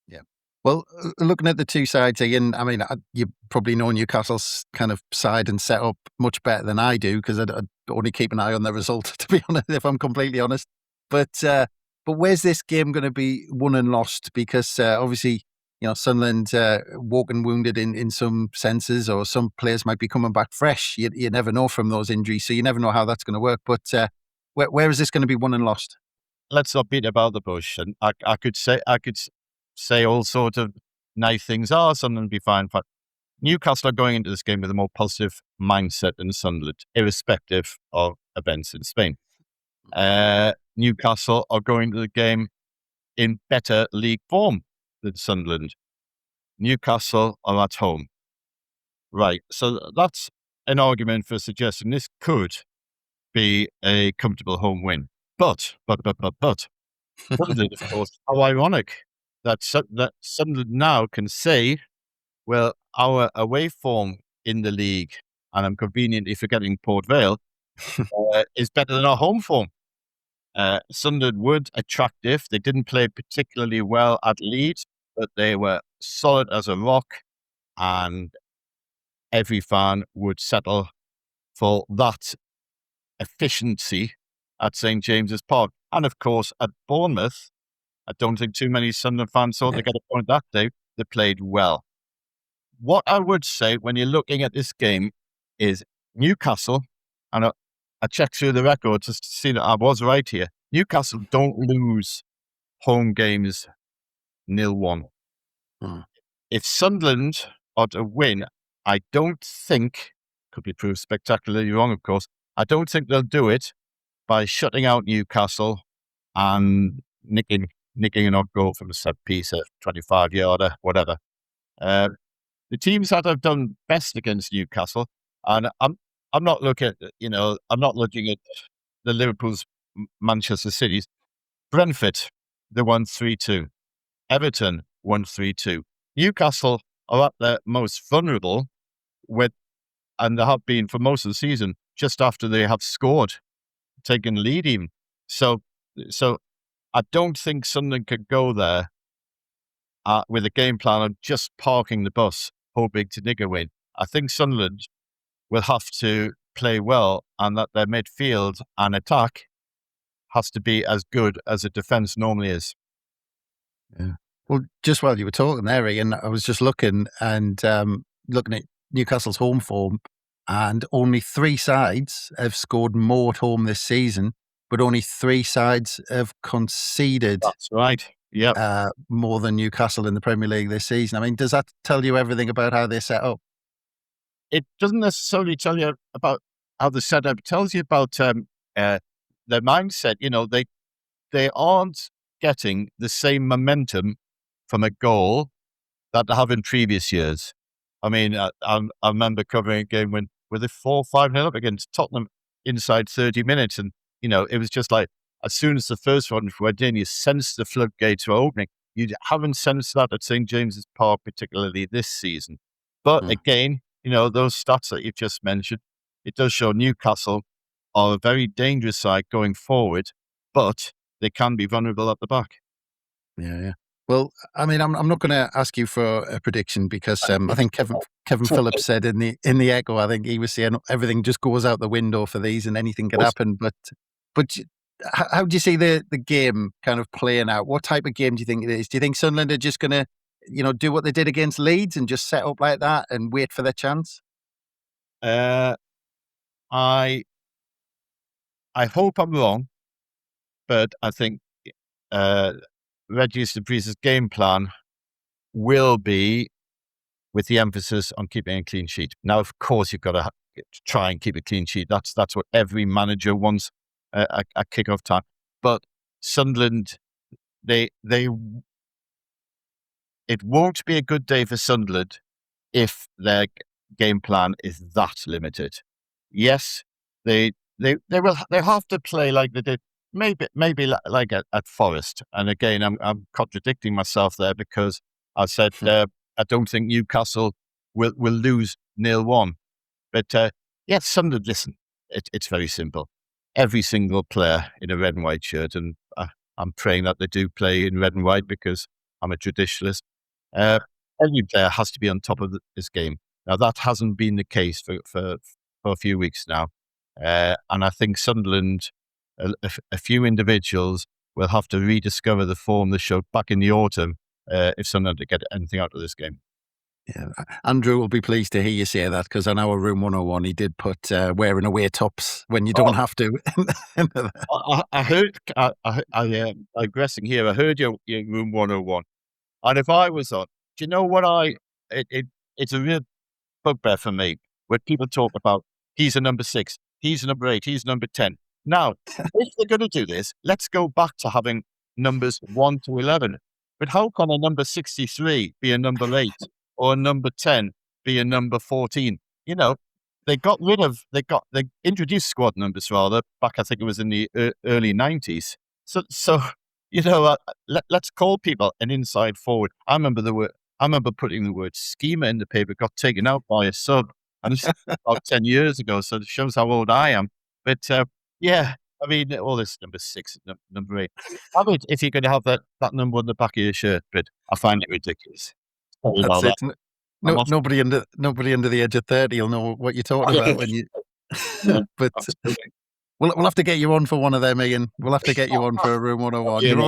Yeah. Well, looking at the two sides, Ian, I mean, you probably know Newcastle's kind of side and set up much better than I do because I only keep an eye on the result, to be honest, if I'm completely honest. But where's this game going to be won and lost? Because obviously, Sunderland walking wounded in some senses, or some players might be coming back fresh. You never know from those injuries, so you never know how that's going to work. But where is this going to be won and lost? Let's not beat about the bush. And I could say all sorts of nice things. Sunderland be fine. But Newcastle are going into this game with a more positive mindset than Sunderland, irrespective of events in Spain. Newcastle are going to the game in better league form than Sunderland. Newcastle are at home. Right. So that's an argument for suggesting this could be a comfortable home win. But, Sunderland, of course, how ironic that Sunderland now can say, well, our away form in the league, and I'm conveniently forgetting Port Vale, is better than our home form. Sunderland were attractive. They didn't play particularly well at Leeds, but they were solid as a rock, and every fan would settle for that efficiency at St. James's Park. And of course, at Bournemouth, I don't think too many Sunderland fans thought they got a point that day. They played well. What I would say when you're looking at this game is Newcastle, and I checked through the record just to see that I was right here. Newcastle don't lose home games 0-1. If Sunderland are to win, I don't think, could be proved spectacularly wrong, of course, I don't think they'll do it by shutting out Newcastle and nicking an odd goal from a set piece, a 25-yarder, whatever. The teams that have done best against Newcastle, and I'm not looking at the Liverpool's, Manchester City's. Brentford, they won 3-2. Everton won 3-2. Newcastle are at their most vulnerable and they have been for most of the season just after they have scored, taken the lead even. So I don't think Sunderland could go there with a game plan of just parking the bus, hoping to nick a win. I think Sunderland will have to play well, and that their midfield and attack has to be as good as a defence normally is. Yeah. Well, just while you were talking there, Ian, I was just looking and looking at Newcastle's home form, and only 3 sides have scored more at home this season, but only 3 sides have conceded. That's right. Yeah. More than Newcastle in the Premier League this season. I mean, does that tell you everything about how they're set up? It doesn't necessarily tell you about how they're set up. It tells you about their mindset. They aren't getting the same momentum from a goal that they have in previous years. I mean, I remember covering a game when were they 4-5-0 up against Tottenham inside 30 minutes, and it was just like as soon as the first one went in, you sensed the floodgates were opening. You haven't sensed that at St James's Park, particularly this season. But again, those stats that you've just mentioned, it does show Newcastle are a very dangerous side going forward, but they can be vulnerable at the back. Yeah. Well, I mean, I'm not going to ask you for a prediction because I think Kevin Phillips said in the Echo, I think he was saying everything just goes out the window for these and anything can happen. But how do you see the game kind of playing out? What type of game do you think it is? Do you think Sunderland are just going to, do what they did against Leeds and just set up like that and wait for their chance? I hope I'm wrong, but I think Reggie Sabri's game plan will be with the emphasis on keeping a clean sheet. Now, of course, you've got to try and keep a clean sheet. That's what every manager wants at kick-off time. But Sunderland, it won't be a good day for Sunderland if their game plan is that limited. Yes, they have to play like they did. Maybe like at Forest. And again, I'm contradicting myself there because I said I don't think Newcastle will lose 0-1. But yes, Sunderland. Listen, it's very simple. Every single player in a red and white shirt, and I'm praying that they do play in red and white because I'm a traditionalist. Every player has to be on top of this game. Now that hasn't been the case for a few weeks now, and I think Sunderland. A few individuals will have to rediscover the form they showed back in the autumn if Sunderland to get anything out of this game. Yeah, Andrew will be pleased to hear you say that because on our Room 101 he did put wearing away tops when you don't have to. I heard, digressing here, I heard your Room 101, and if I was on, do you know what it's a real bugbear for me when people talk about he's a number 6, he's a number 8, he's number 10. Now, if they're going to do this, let's go back to having numbers 1 to 11. But how can a number 63 be a number 8 or a number 10 be a number 14? They introduced squad numbers rather back, I think it was in the early 90s. So let's call people an inside forward. I remember putting the word schema in the paper, got taken out by a sub, and it's about 10 years ago. So it shows how old I am. But yeah, I mean, all this number 6, number 8. I mean, if you're going to have that number on the back of your shirt, but I find it ridiculous. That's it. No, nobody under the age of 30 will know what you're talking about when you. But we'll have to get you on for one of them, Ian. We'll have to get you on for a Room 101. You've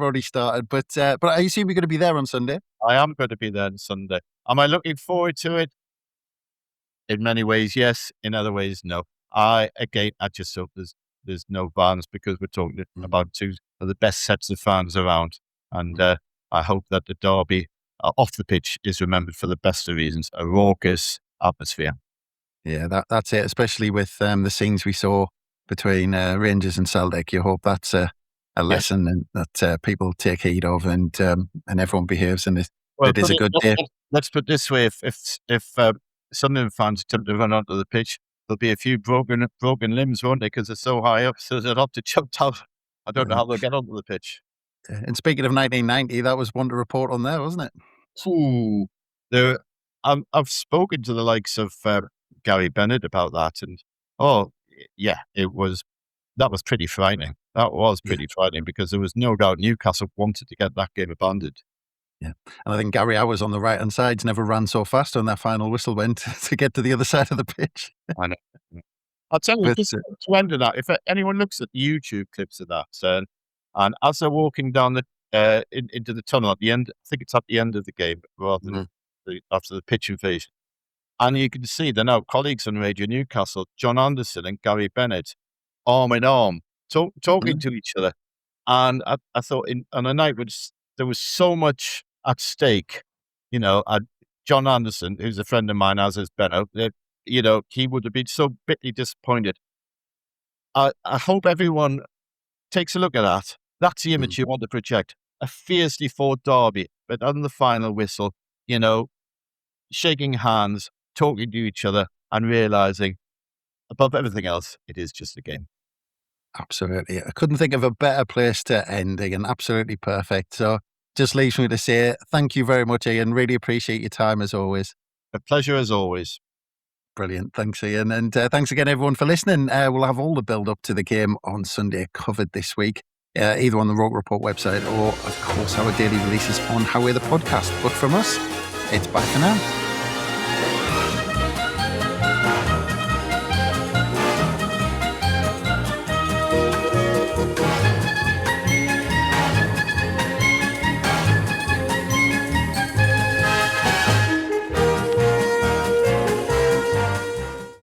already started. But I assume you're going to be there on Sunday. I am going to be there on Sunday. Am I looking forward to it? In many ways, yes. In other ways, no. I just hope there's no fans because we're talking about 2 of the best sets of fans around, and I hope that the derby off the pitch is remembered for the best of reasons: a raucous atmosphere. Yeah, that's it. Especially with the scenes we saw between Rangers and Celtic, you hope that's a lesson and that people take heed of, and everyone behaves, and it is a good day. Let's put it this way: if Sunderland fans attempt to run onto the pitch, there'll be a few broken limbs, won't they? Because they're so high up, so they'll have to jump out. I don't know how they'll get onto the pitch. And speaking of 1990, that was one to report on there, wasn't it? Ooh, I've spoken to the likes of Gary Bennett about that, and that was pretty frightening. That was pretty frightening because there was no doubt Newcastle wanted to get that game abandoned. Yeah. And I think Gary Hours on the right-hand side's never ran so fast when that final whistle went to get to the other side of the pitch. I know. I'll tell you, But, just to end of that, if anyone looks at YouTube clips of that, and as they're walking down into the tunnel at the end, I think it's at the end of the game rather than after the pitch invasion, and you can see they're now colleagues on Radio Newcastle, John Anderson and Gary Bennett, arm in arm, talking to each other. And I thought on a night when there was so much at stake, John Anderson, who's a friend of mine, as is Benno, he would have been so bitterly disappointed. I hope everyone takes a look at that. That's the image you want to project. A fiercely fought derby, but on the final whistle, shaking hands, talking to each other, and realising, above everything else, it is just a game. Absolutely. I couldn't think of a better place to end, Ian. Absolutely perfect. So just leaves me to say thank you very much, Ian. Really appreciate your time as always. A pleasure as always. Brilliant. Thanks, Ian. And thanks again, everyone, for listening. We'll have all the build-up to the game on Sunday covered this week, either on the Roke Report website or, of course, our daily releases on How We're the Podcast. But from us, it's bye for now.